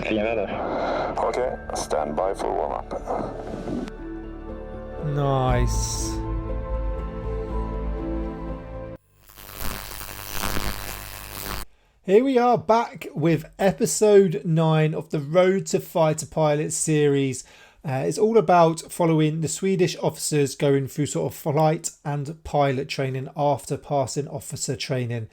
Fina väder. Okej, stand by for warm-up. Nice. Here we are back with episode 9 of the Road to Fighter Pilot series. It's all about following the Swedish officers going through sort of flight and pilot training after passing officer training.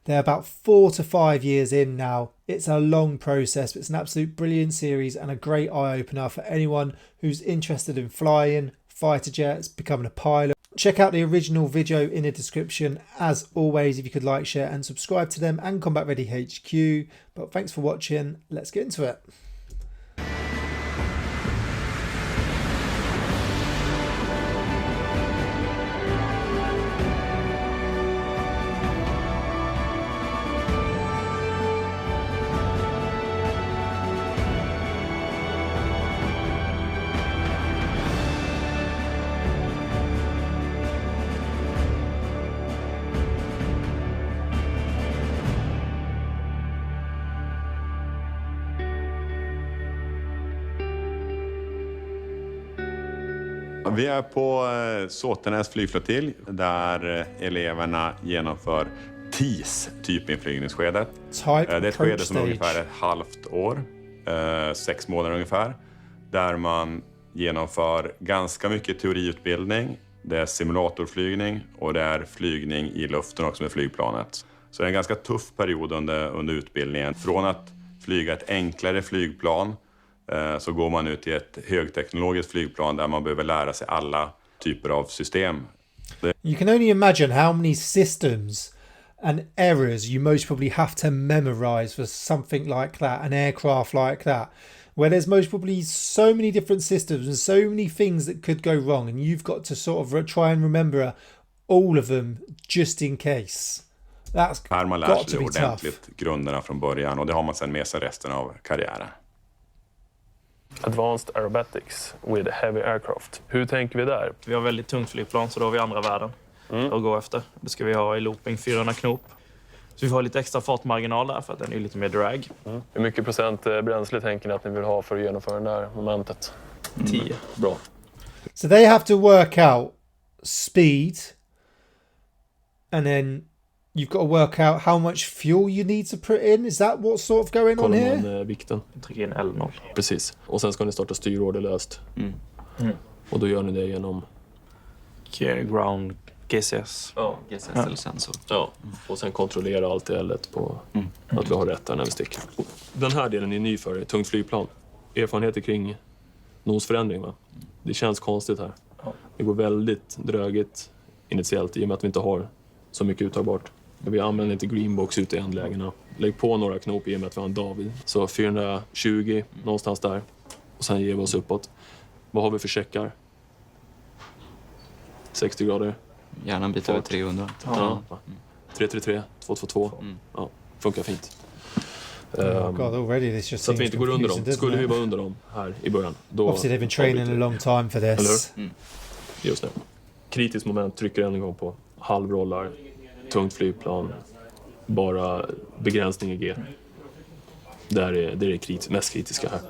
They're about 4 to 5 years in now. It's a long process, but it's an absolute brilliant series and a great eye-opener for anyone who's interested in flying, fighter jets, becoming a pilot. Check out the original video in the description. As always, if you could like, share and subscribe to them and Combat Ready HQ. But thanks for watching. Let's get into it. Vi är på Såtenäs flygflottilj där eleverna genomför TIS, typinflygningsskedet. Det är ett skede som är ungefär ett halvt år, 6 månader ungefär, där man genomför ganska mycket teoriutbildning. Det är simulatorflygning och det är flygning i luften också med flygplanet. Så det är en ganska tuff period under utbildningen. Från att flyga ett enklare flygplan så går man ut till ett högteknologiskt flygplan där man behöver lära sig alla typer av system. You can only imagine how many systems and errors you most probably have to memorize for something like that, an aircraft like that, where there's most probably so many different systems and so many things that could go wrong, and you've got to sort of try and remember all of them just in case. That's här man lär got sig to be ordentligt tough. grunderna från början, och det har man sedan med sig resten av karriären. Advanced aerobatics with heavy aircraft. Hur tänker vi där? Vi har väldigt tungt flygplan, så då har vi andra värden att gå efter. Det ska vi ha i looping 400 knop. Så vi får lite extra fartmarginal där för att den är lite mer drag. Hur mycket procent bränsle tänker ni att ni vill ha för att genomföra det här momentet? 10. Bra. So they have to work out speed, and then you've got to work out how much fuel you need to put in. Is that what's sort of going on here? Kollar man vikten. Trycker in L0. Precis. Och sen ska ni starta styrorderlöst. Och då gör ni det genom... Ground GCS. Ja, GCS eller sensor. Ja, och sen kontrollera allt i L1 på att vi har rätt där när vi sticker. Den här delen är ny för er, tungt flygplan. Erfarenheter kring nosförändring, va? Det känns konstigt här. Det går väldigt drögigt initiellt i och med att vi inte har så mycket uttagbart. Vi använder inte greenbox ute i ändlägena. Lägg på några knop i och med att vi har en David. Så 420 någonstans där. Och sen ger vi oss uppåt. Vad har vi för checkar? 60 grader. Gärna en bit över 300. Ja. 333, 222. Ja, funkar fint. God, already this just Så att vi seems inte går under confusing, dem. doesn't Skulle vi it? vara under dem här i början, då... Obviously they've been training a long time for this. Just det. Kritiskt moment, trycker en gång på halvrollar, tungt flygplan, bara begränsning i G. Det är det mest kritiska här.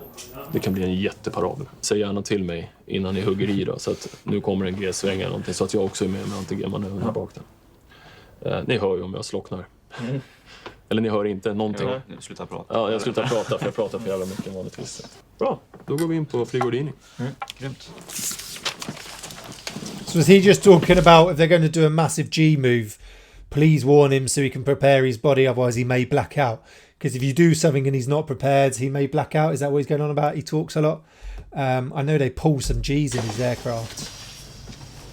Det kan bli en jätteparabel. Säg gärna till mig innan ni hugger i då, så att nu kommer en G-sväng eller någonting, så att jag också är med anti-G-manövern här bak den. Ni hör ju om jag slocknar. Eller ni hör inte någonting. Sluta prata. Ja, jag slutar prata för jag pratar för jävla mycket vanligtvis. Bra, då går vi in på flygordning. Grymt. So is he just talking about if they're going to do a massive G move, please warn him so he can prepare his body, otherwise he may black out. Because if you do something and he's not prepared, he may black out. Is that what he's going on about? He talks a lot. I know they pull some G's in his aircraft.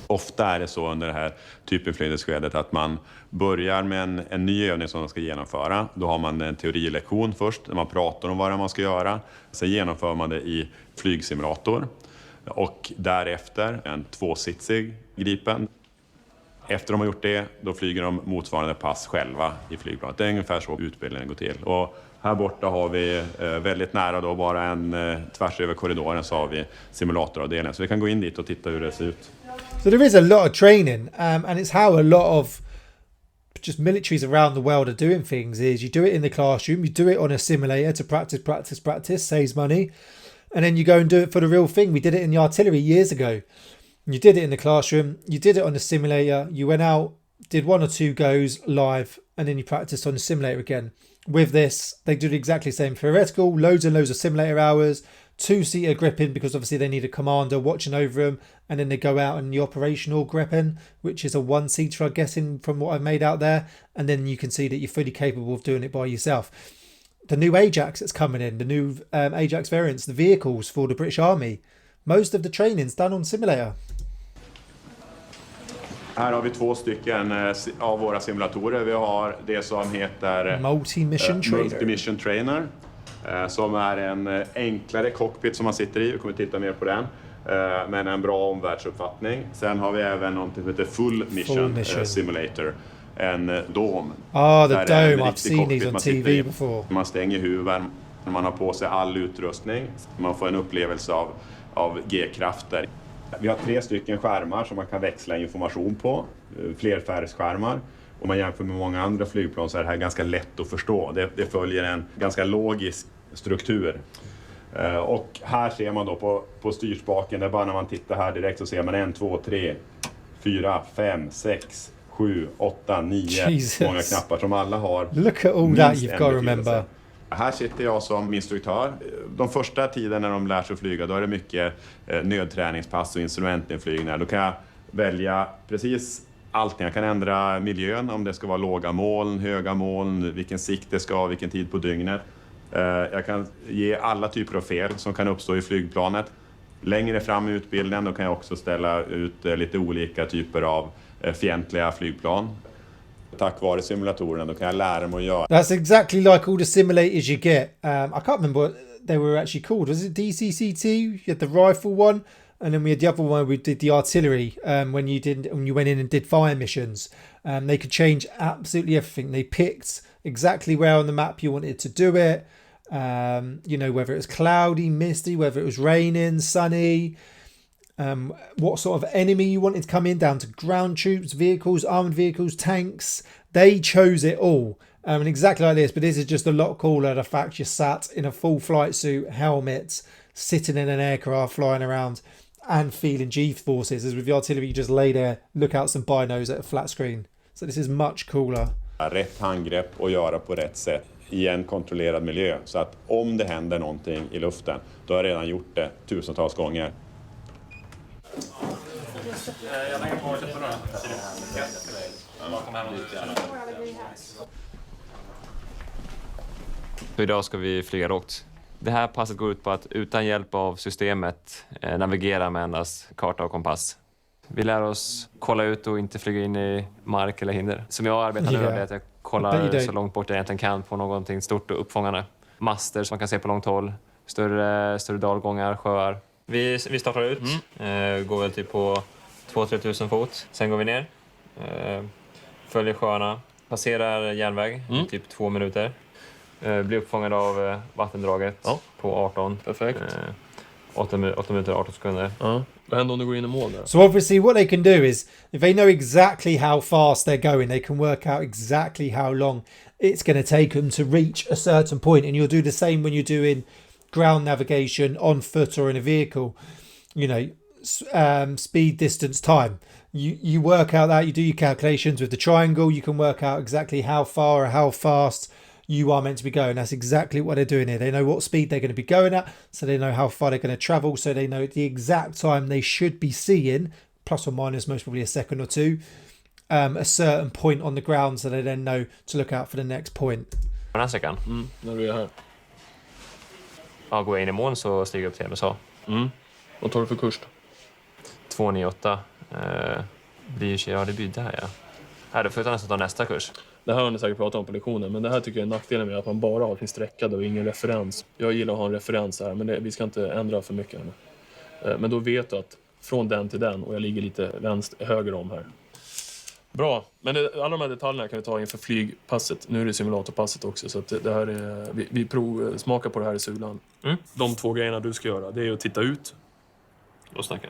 Ofta är det så under det här typinflygningsskedet att man börjar med en ny övning som man ska genomföra. Då har man en teorilektion först där man pratar om vad man ska göra. Sen genomför man det i flygsimulator. Och därefter en 2-sitsig Gripen. Efter de har gjort det, då flyger de motsvarande pass själva i flygplanet. Det är ungefär så utbildningen går till. Och här borta har vi väldigt nära då, bara en tvärs över korridoren, så har vi simulatoravdelningen. Så vi kan gå in dit och titta hur det ser ut. So there is a lot of training, and it's how a lot of just militaries around the world are doing things is you do it in the classroom, you do it on a simulator to practice, saves money, and then you go and do it for the real thing. We did it in the artillery years ago. You did it in the classroom, you did it on the simulator, you went out, did 1 or 2 goes live, and then you practiced on the simulator again. With this, they do exactly the same. Theoretical, loads and loads of simulator hours, 2-seater gripping, because obviously they need a commander watching over them, and then they go out on the operational gripping, which is a 1-seater, I'm guessing, from what I've made out there, and then you can see that you're fully capable of doing it by yourself. The new Ajax that's coming in, the new Ajax variants, the vehicles for the British Army, most of the training's done on simulator. Här har vi 2 stycken av våra simulatorer. Vi har det som heter Multi-Mission Trainer. Som är en enklare cockpit som man sitter i. Vi kommer titta mer på den. Men en bra omvärldsuppfattning. Sen har vi även något som heter Full Mission Simulator. En dom. The dome. I've seen these on TV before. Man stänger huven. Man har på sig all utrustning. Man får en upplevelse av G-krafter. Vi har 3 stycken skärmar som man kan växla information på. Flerfärgsskärmar. Om man jämför med många andra flygplan så är det här ganska lätt att förstå. Det följer en ganska logisk struktur. Och här ser man då på styrspaken, där bara när man tittar här direkt så ser man 1, 2, 3, 4, 5, 6, 7, 8, 9 många knappar som alla har. Look at all that you've got to remember. Här sitter jag som instruktör. De första tiden när de lär sig att flyga, då är det mycket nödträningspass och instrumentinflygningar. Då kan jag välja precis allting. Jag kan ändra miljön, om det ska vara låga moln, höga moln, vilken sikt det ska ha, vilken tid på dygnet. Jag kan ge alla typer av fel som kan uppstå i flygplanet. Längre fram i utbildningen då kan jag också ställa ut lite olika typer av fientliga flygplan. Tack vare simulatorerna, då kan jag lära mig att göra. That's exactly like all the simulators you get. I can't remember what they were actually called. Was it DCC2? You had the rifle one, and then we had the other one where we did the artillery. When you went in and did fire missions, they could change absolutely everything. They picked exactly where on the map you wanted to do it. Whether it was cloudy, misty, whether it was raining, sunny. What sort of enemy you wanted to come in, down to ground troops, vehicles, armoured vehicles, tanks. They chose it all. And exactly like this, but this is just a lot cooler. The fact you're sat in a full flight suit, helmets, sitting in an aircraft, flying around and feeling G-forces. As with the artillery, you just lay there, look out some binos at a flat screen. So this is much cooler. Rätt handgrepp och göra på rätt sätt i en kontrollerad miljö. Så att om det händer någonting i luften, då har jag redan gjort det tusentals gånger. Så idag ska vi flyga rakt. Det här passet går ut på att utan hjälp av systemet navigera med endast karta och kompass. Vi lär oss kolla ut och inte flyga in i mark eller hinder. Som jag arbetar nu är att jag kollar så långt bort jag egentligen kan på någonting stort och uppfångande. Master som man kan se på långt håll, större dalgångar, sjöar. Vi startar ut, går väl typ på 2-3 tusen fot. Sen går vi ner, följer sjöarna, passerar järnväg i typ 2 minuter. Blir uppfångad av vattendraget på 18. Perfekt. 8 minuter 18 sekunder. Vad händer om du går in i mål där? So obviously what they can do is, if they know exactly how fast they're going, they can work out exactly how long it's going to take them to reach a certain point. And you'll do the same when you're doing ground navigation on foot or in a vehicle. Speed, distance, time. You work out that, you do your calculations with the triangle. You can work out exactly how far or how fast you are meant to be going. That's exactly what they're doing here. They know what speed they're going to be going at, so they know how far they're going to travel, so they know the exact time they should be seeing, plus or minus most probably a second or two, a certain point on the ground, so they then know to look out for the next point. Den här sträckan? När du är här. Ja, går jag in i mål så stiger jag upp till MSA. Vad tar du för kurs då? 298. Det blir där, ja. Då får jag nästan ta nästa kurs. Det här har ni säkert pratat om på lektionen, men det här tycker jag är nackdelen med att man bara har sin sträckade och ingen referens. Jag gillar att ha en referens här, men vi ska inte ändra för mycket här. Men då vet du att från den till den, och jag ligger lite höger om här. Bra, men alla de här detaljerna kan vi ta inför flygpasset. Nu är det simulatorpasset också, så att det här är, vi smakar på det här i sulan. De 2 grejerna du ska göra, det är att titta ut.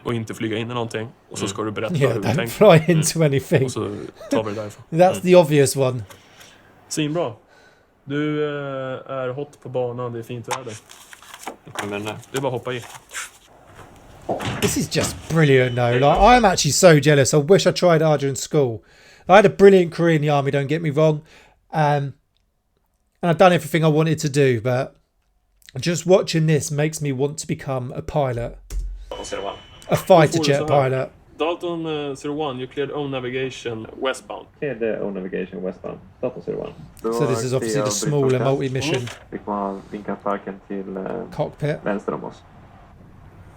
Och inte flyga in i någonting. Och så ska du berätta Yeah, hur du don't tänker. fly into anything. Och så tar vi det därifrån. That's the obvious one. Svinbra. Du är hot på banan, det är fint väder. Det är bara att hoppa i. This is just brilliant though. Like, I'm actually so jealous. I wish I tried harder in school. I had a brilliant career in the army, don't get me wrong. And I've done everything I wanted to do, but just watching this makes me want to become a pilot. A fighter jet pilot. Dalton 01, you cleared own navigation westbound. Cleared own navigation westbound. Dalton 01. So this is obviously the smaller multi-mission Fick man vinka farken till cockpit. vänster om oss.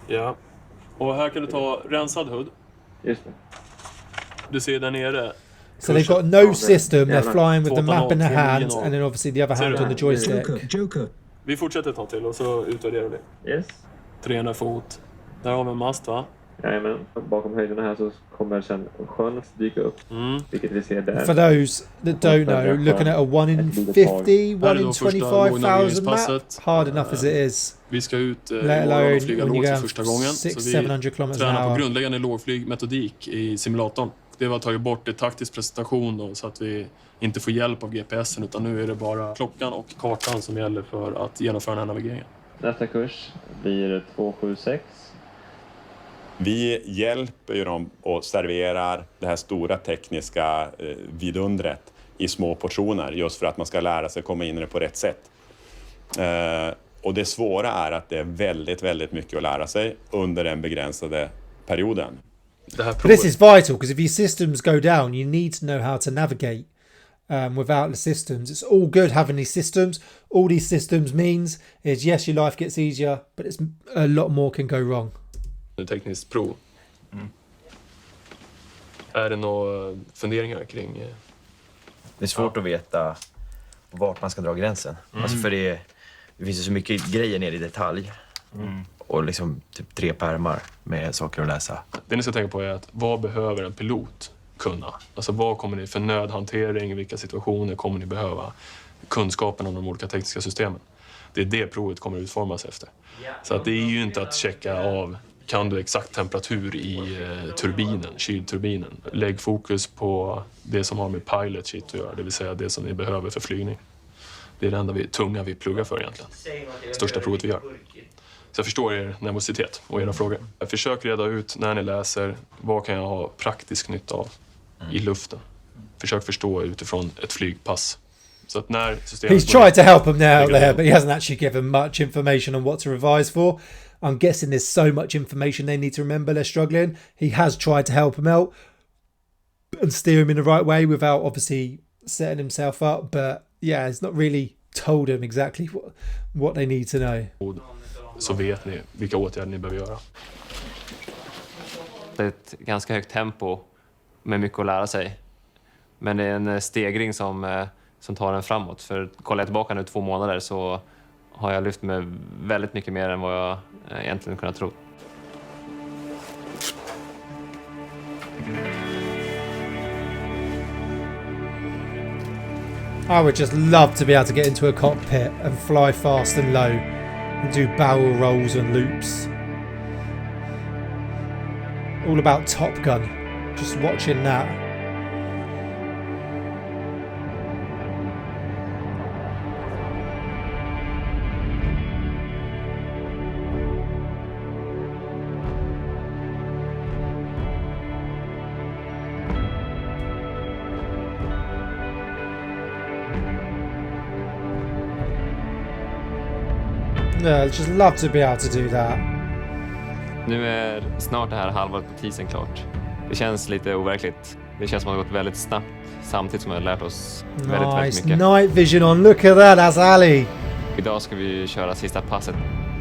Ja. Och här kan du ta rensad HUD. Just det. Du ser där nere. So they've got no system. They're flying with the map in their hand, and then obviously the other hand on the joystick. Vi fortsätter ett tag till och så utvärderar vi. Yes. 300 fot. Där har vi en mast, va? Jajamän. Bakom höjderna här så kommer sen sjön dyka upp. Vilket vi ser där. For those that don't know, looking at a 1 in 50, 1 in 25,000 map, hard enough as it is. Vi ska ut Let alone och flyga when you lågt go för första gången. 600-700 kilometers an tränar på hour. grundläggande lågflygmetodik i simulatorn. Det var tagit bort ett taktisk presentation då, så att vi inte får hjälp av GPSen, utan nu är det bara klockan och kartan som gäller för att genomföra den här navigeringen. Nästa kurs blir 276. Vi hjälper ju dem och serverar det här stora tekniska vidundret i små portioner, just för att man ska lära sig komma in i det på rätt sätt. Och det svåra är att det är väldigt, väldigt mycket att lära sig under den begränsade perioden. But this is vital, because if your systems go down, you need to know how to navigate without the systems. It's all good having these systems. All these systems means is, yes, your life gets easier, but it's a lot more can go wrong. Tekniskt prov. Är det några funderingar kring? Det är svårt att veta vart man ska dra gränsen. Alltså för det finns ju så mycket grejer ner i detalj. Och liksom typ 3 pärmar med saker att läsa. Det ni ska tänka på är att vad behöver en pilot kunna? Alltså vad kommer ni för nödhantering, i vilka situationer kommer ni behöva kunskapen om de olika tekniska systemen? Det är det provet kommer utformas efter. Så att det är ju inte att checka av, kan du exakt temperatur i turbinen, kylturbinen. Lägg fokus på det som har med pilot shit att göra, det vill säga det som ni behöver för flygning. Det är det enda tunga vi pluggar för egentligen. Största provet vi gör. Så jag förstår er nervositet och era frågor. Jag försöker reda ut när ni läser, vad kan jag ha praktisk nytta av i luften. Försök förstå utifrån ett flygpass. Så att när systemet He's tried to help him now out there, but he hasn't actually given much information on what to revise for. I'm guessing there's so much information they need to remember they're struggling. He has tried to help him out and steer him in the right way without obviously setting himself up. But yeah, he's not really told him exactly what they need to know. Så vet ni vilka åtgärder ni behöver göra. Det är ett ganska högt tempo med mycket att lära sig. Men det är en stegring som tar en framåt. För kollar jag tillbaka nu 2 månader så har jag lyft mig väldigt mycket mer än vad jag egentligen kunnat tro. I would just love to be able to get into a cockpit and fly fast and low and do barrel rolls and loops. All about Top Gun. Just watching that. Yeah, I'd just love to be able to do that. Nu är snart det här halvåret på tisen klart. Det känns lite overkligt. Det känns som att det har gått väldigt snabbt samtidigt som vi har lärt oss väldigt mycket. Night vision on. Look at that, that's Ali. Idag ska vi köra sista passet.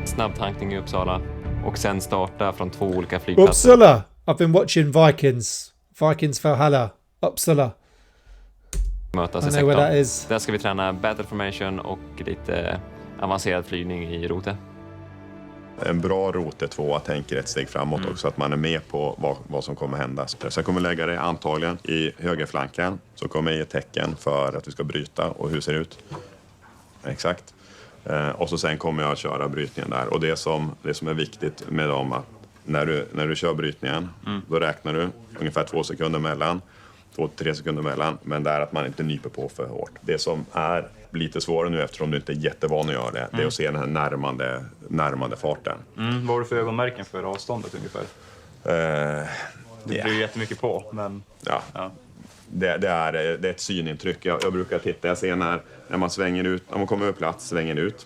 Snabb tankning i Uppsala och sen starta från 2 olika flygplatser. Uppsala. I've been watching Vikings Valhalla. Uppsala. Mötas i sektorn. Där ska vi träna battle formation och lite avancerad flygning i rote. En bra rote 2 tänker ett steg framåt också, så att man är med på vad som kommer hända. Så jag kommer lägga det antagligen i högerflanken, så kommer jag ge tecken för att vi ska bryta och hur ser det ut. Exakt. Och så sen kommer jag att köra brytningen där. Och det som är viktigt med dem, att när du kör brytningen, då räknar du ungefär 2 sekunder mellan, 2-3 sekunder mellan, men det är att man inte nyper på för hårt. Det som är lite svårare nu eftersom du inte är jättevan att göra det, det är att se den här närmande farten. Vad har du för ögonmärken för avståndet ungefär? Det blir ju jättemycket på, men... Ja. Det är ett synintryck. Jag brukar titta, jag ser när man svänger ut, om man kommer över plats, svänger ut.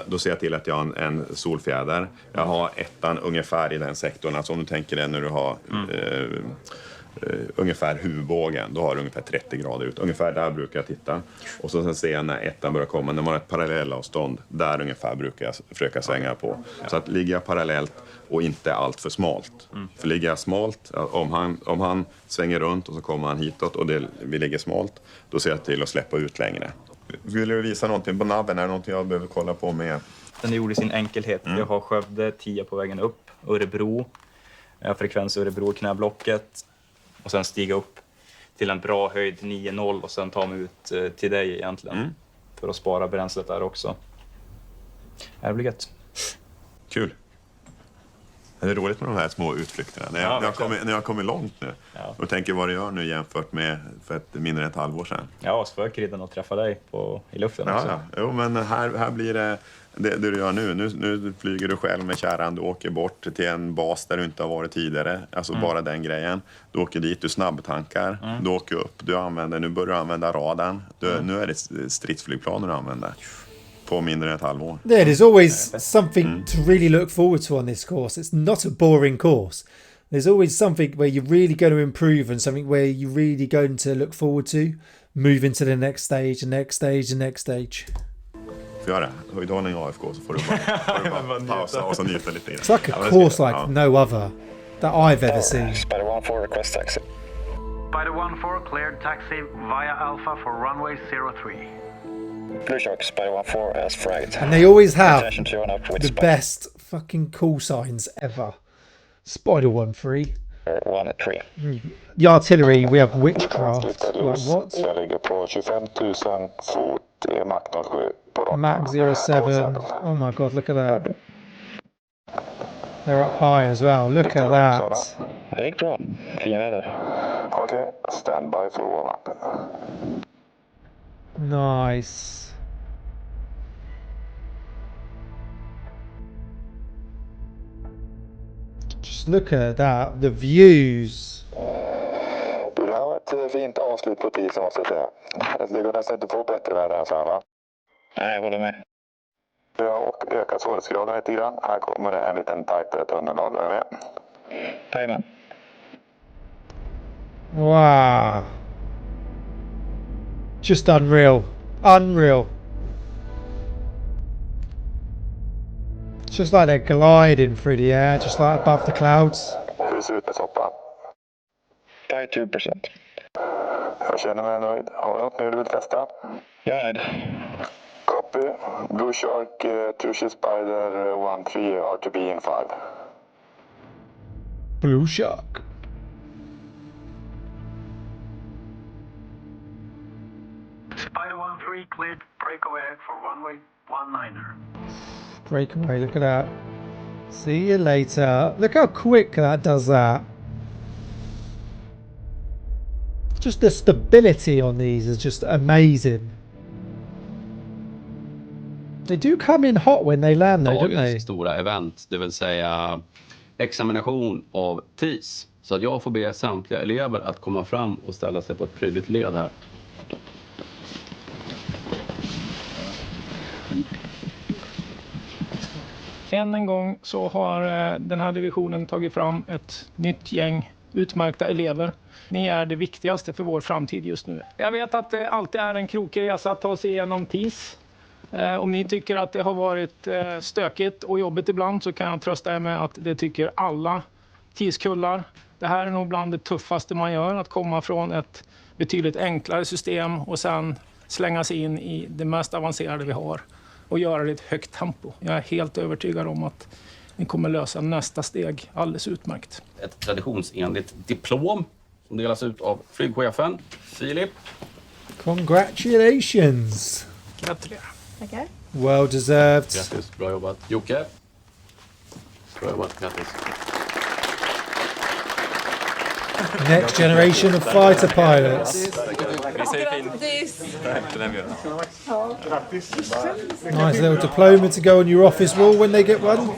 Då ser jag till att jag har en solfjäder. Jag har ettan ungefär i den sektorn. Alltså om du tänker dig när du har ungefär huvudbågen, då har du ungefär 30 grader ut. Ungefär där brukar jag titta. Och så sen ser jag när ettan börjar komma, när man har ett parallellavstånd, där ungefär brukar jag försöka svänga på. Så att ligger jag parallellt och inte allt för smalt. För ligger jag smalt, om han svänger runt och så kommer han hitåt och vi ligger smalt, då ser jag till att släppa ut längre. Vill du visa någonting på nabben? Är det någonting jag behöver kolla på med? Den gjorde sin enkelhet. Jag har Skövde 10 på vägen upp. Örebro. Frekvens Örebro, knäblocket. Och sen stiga upp till en bra höjd 9-0 och sen ta mig ut till dig egentligen. För att spara bränslet där också. Det blir gött. Kul. Det är roligt med de här små utflykterna. När jag kommer långt nu. Ja. Och tänker vad du gör nu jämfört med för mindre än ett halvår sedan. Ja, så får jag krydden att träffa dig i luften också. Ja. Jo, men här blir det du gör nu. Nu flyger du själv med kärran. Du åker bort till en bas där du inte har varit tidigare. Alltså bara den grejen. Du åker dit, du snabbtankar. Du åker upp, nu börjar du använda radarn. Nu är det stridsflygplaner du använder. På mindre än ett halvår. Yeah, there's always something to really look forward to on this course. It's not a boring course. There's always something where you're really going to improve and something where you're really going to look forward to. Moving to the next stage, the next stage, the next stage. Får jag det? Höjdhållning AFK så får du bara pausa och så njuta lite. It's like a course like no other that I've ever seen. Spider 1-4 request taxi. Spider 1-4 cleared taxi via Alpha for runway 03. Blue Shark, Spider 1-4 as fragged. And they always have Attention to and up with the best fucking call signs ever. Spider 1-3. 1-3. The artillery, we have witchcraft. Like what? Jag ligger på 25 000 fot i Mach 07. Mach 07. Oh my god, look at that. They're up high as well. Look at that. Det gick bra. Fin väder. Okej, stand by for warm-up. Nice. Just look at that. The views. Det här var ett fint avslut på tiden måste jag säga. Det går nästan inte på bättre väder än så här, va? Nej, jag håller med. Jag har ökat svårighetsgraden lite grann. Här kommer det en liten tajtare tunnelrad. Är du med? Jajamän. Wow. Just unreal. Unreal. It's just like they're gliding through the air, just like above the clouds. Hur ser det ut med soppan? 2%. Jag känner mig nöjd. Har du något nu du vill testa? Jag är nöjd. Copy. Blue Shark, Tushy Spider 1-3, RTB in 5. Blue Shark. Spider 1-3 cleared breakaway for runway 19er. Breakaway, look at that. See you later. Look how quick that does that. Just the stability on these is just amazing. They do come in hot when they land though, don't they? Stora event, det vill säga examination av TIS. Så att jag får be samtliga elever att komma fram och ställa sig på ett prydligt led här. Än en gång så har den här divisionen tagit fram ett nytt gäng utmärkta elever. Ni är det viktigaste för vår framtid just nu. Jag vet att det alltid är en krokig resa att ta sig igenom TIS. Om ni tycker att det har varit stökigt och jobbigt ibland så kan jag trösta er med att det tycker alla TIS-kullar. Det här är nog bland det tuffaste man gör, att komma från ett betydligt enklare system och sen slänga sig in i det mest avancerade vi har och göra det i ett högt tempo. Jag är helt övertygad om att ni kommer lösa nästa steg alldeles utmärkt. Ett traditionsenligt diplom som delas ut av flygchefen Filip. Congratulations! Gratulerar. Tackar. Well deserved. Grattis, bra jobbat. Jocke. Bra jobbat, grattis. Next generation of fighter pilots. Nice little diploma to go on your office wall when they get one.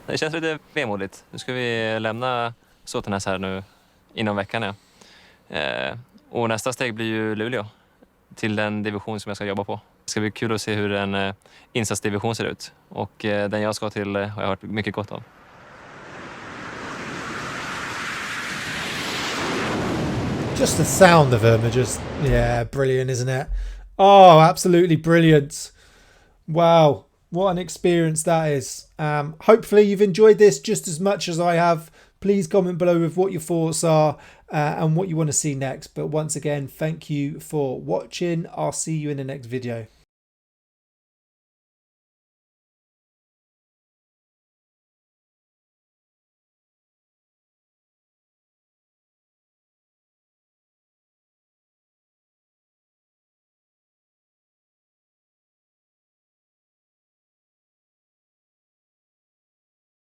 Det känns lite vemodigt. Nu ska vi lämna Såtenäs här nu inom veckan. Ja. Och nästa steg blir ju Luleå till den division som jag ska jobba på. Det ska bli kul att se hur en insatsdivision ser ut. Och den jag ska till har jag hört mycket gott om. Just the sound of them are just, yeah, brilliant, isn't it? Oh, absolutely brilliant. Wow, what an experience that is. Hopefully you've enjoyed this just as much as I have. Please comment below with what your thoughts are and what you want to see next. But once again, thank you for watching. I'll see you in the next video.